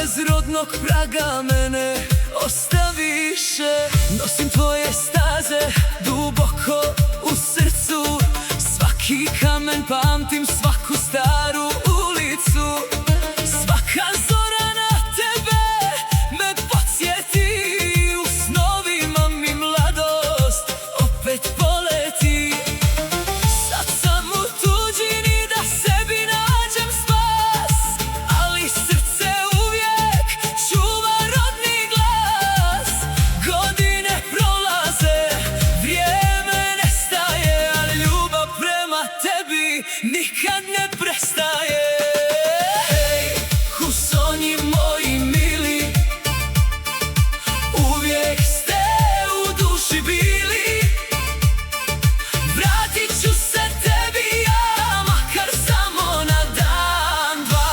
bez rodnog praga mene ostaviše. Nosim tvoje staze duboko u srcu, svaki kamen pamtim, svaku staru ulicu. Svaka zora na tebe me podsjeti, u snovima mi mladost opet poleti. Sad sam u tuđini da sebi nađem spas, ali srce uvijek čuva rodni glas. Godine prolaze, vrijeme nestaje, a ljubav prema tebi nikad ne prestaje. Hej, Husoni moji mili, uvijek ste u duši bili. Vratit ću se tebi ja, makar samo na dan, dva,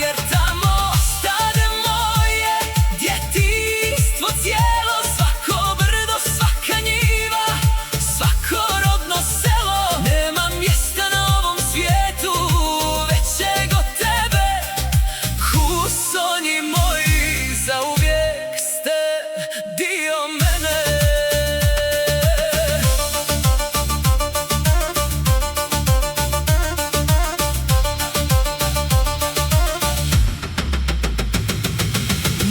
jer tamo ostade moje djetinjstvo cijelo. Svako brdo, svaka njiva, svako rodno selo. Nema mjesta na ovom svijetu većeg od tebe. Husoni moji, zauvijek ste dio mene.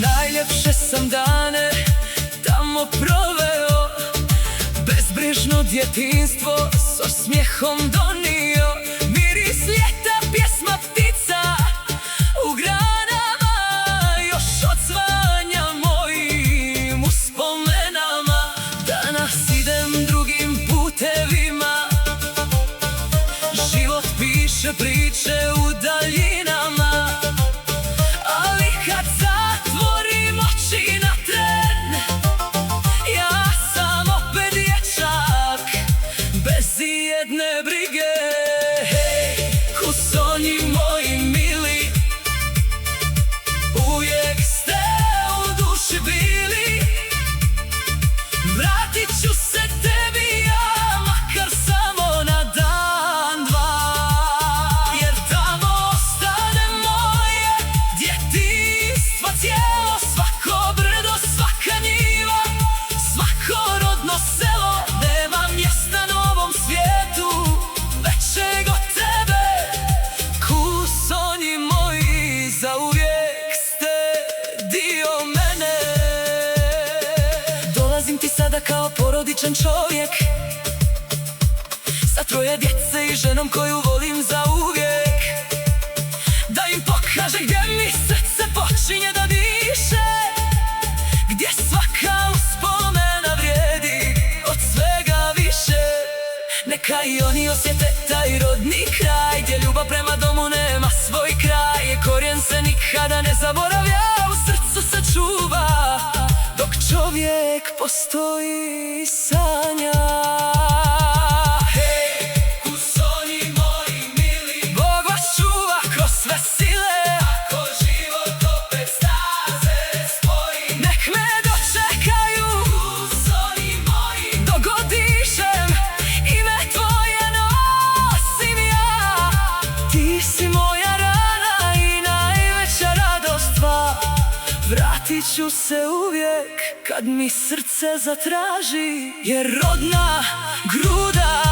Najljepše sam dane tamo proveo, bezbrižno djetinjstvo s osmijehom donio. Miris ljeta, pjesma ptica u granama, još odzvanja mojim uspomenama. Danas idem drugim putevima, život piše priče u daljinama. Ali kad zatvorim oči na tren, ja sam opet dječak bez ijedne brige. Hej, Husoni moji mili, uvijek ste u duši bili. Vratit ću se tebi ja, makar samo na dan, dva, jer tamo ostane moje djetinjstvo cijelo. Svako brdo, svaka njiva, svako rodno selo. Nema mjesta na ovom svijetu većeg od tebe. Husoni moji, zauvijek ste dio mene. Dolazim ti sada kao porodičan čovjek, sa troje djece i ženom koju volim zauvijek. Da im pokažem gdje mi srce počinje da diše, gdje svaka uspomena vrijedi od svega više. Neka i oni osjete taj rodni kraj, gdje ljubav prema domu nema svoj kraj. Korijen se nikada ne zaboravlja, u srcu se čuva dok čovjek postoji i sanja. Hej, Husoni moji mili, Bog vas čuva kroz sve sile. Ako život opet staze spoji, nek me dočekaju Husoni moji. Dok god dišem, ime tvoje nosim ja. Ti si moja rana i najveća radost tva. Vratit ću se uvijek kad mi srce zatraži, jer rodna gruda